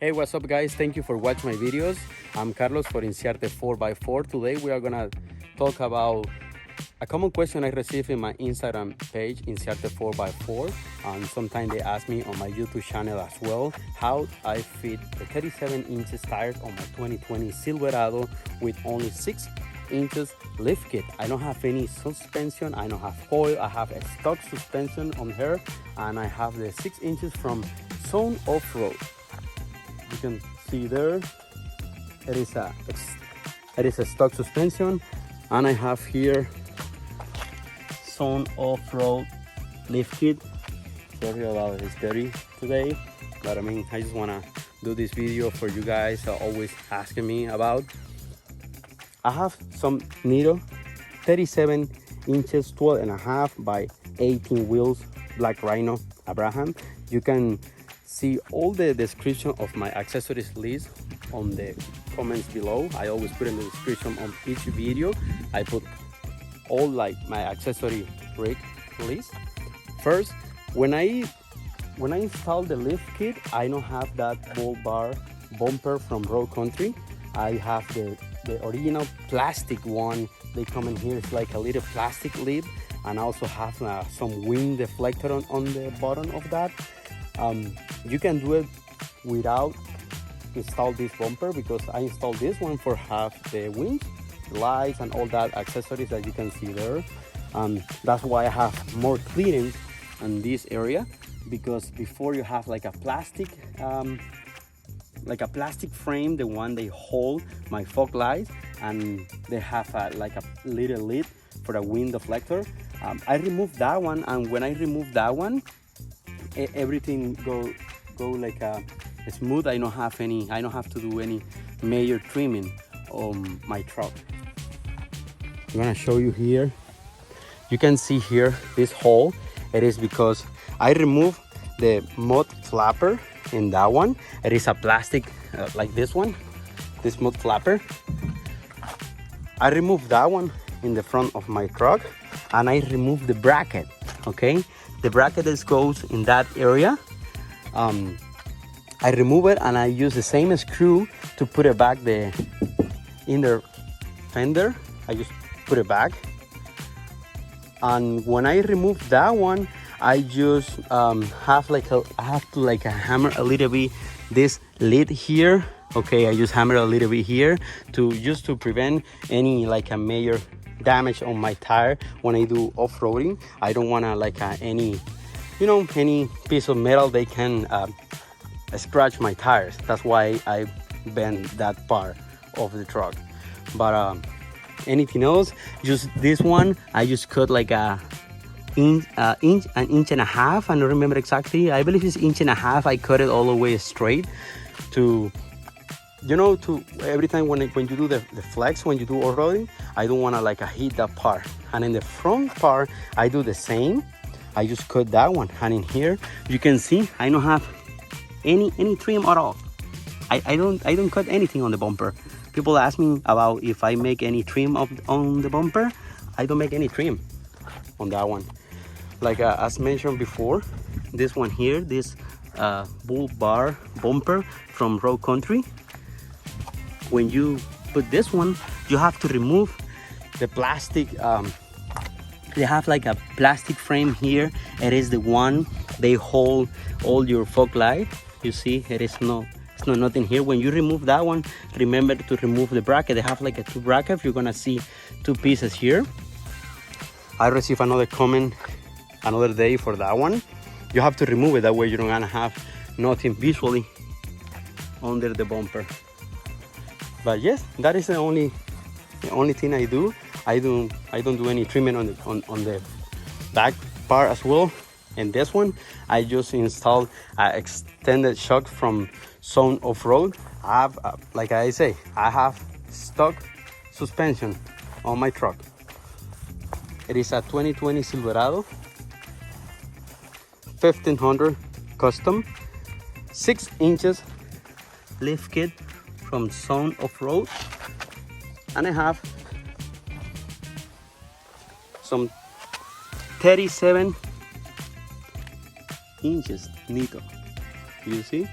Hey, what's up guys? Thank you for watching my videos. I'm Carlos for Inciarte 4x4. Today we are gonna talk about a common question I received in my Instagram page, Inciarte 4x4. And sometimes they ask me on my YouTube channel as well, how I fit the 37 inches tires on my 2020 Silverado with only 6 inches lift kit. I don't have any suspension, I don't have coil, I have a stock suspension on here, and I have the 6 inches from Zone Off-Road. You can see there, it is a stock suspension, and I have here Zone Off-Road lift kit. Sorry about it's dirty today, but I mean, I just wanna do this video for you guys always asking me about. I have some Nitto 37 inches 12.5 by 18 wheels black Rhino Abrams. You can see all the description of my accessories list on the comments below. I always put in the description on each video. I put all like my accessory rig list. First, when I install the lift kit, I don't have that bull bar bumper from Road Country. I have the original plastic one. They come in here, it's like a little plastic lid, and I also have some wind deflector on the bottom of that. You can do it without install this bumper, because I installed this one for half the wings, the lights, and all that accessories that you can see there. That's why I have more clearance in this area, because before you have like a plastic frame, the one they hold my fog lights, and they have like a little lid for a wind deflector. I removed that one, and when I removed that one, everything go like smooth. I don't have to do any major trimming on my truck. I'm gonna show you here. You can see here this hole. It is because I removed the mud flapper in that one. It is a plastic like this one, this mud flapper. I removed that one in the front of my truck, and I removed the bracket. Okay, the bracket that goes in that area. I remove it, and I use the same screw to put it back the inner fender. I just put it back, and when I remove that one, I just have to hammer a little bit this lid here. Okay, I just hammer a little bit here to prevent any like a major damage on my tire when I do off-roading. I don't want to any piece of metal they can scratch my tires. That's why I bend that part of the truck. But anything else, just this one, I just cut like an inch and a half. I don't remember exactly. I believe it's 1.5 inches. I cut it all the way straight to every time when you do the flex, when you do off-roading, I don't want to hit that part. And in the front part, I do the same. I just cut that one, and in here you can see I don't have any trim at all. I don't cut anything on the bumper. People ask me about if I make any trim on the bumper. I don't make any trim on that one. As mentioned before, this one here, this bull bar bumper from Road Country. When you put this one, you have to remove the plastic. They have like a plastic frame here. It is the one they hold all your fog light. You see, it's not nothing here. When you remove that one, remember to remove the bracket. They have like a 2 bracket. You're gonna see 2 pieces here. I received another comment another day for that one. You have to remove it, that way you're not gonna have nothing visually under the bumper. But yes, that is the only thing I do. I don't do any trimming on the back part as well. And this one, I just installed an extended shock from Zone Off-Road. I have, like I say, I have stock suspension on my truck. It is a 2020 Silverado 1500 custom, 6 inches lift kit from Zone Off-Road, and I have some 37 inches Nitto. You see?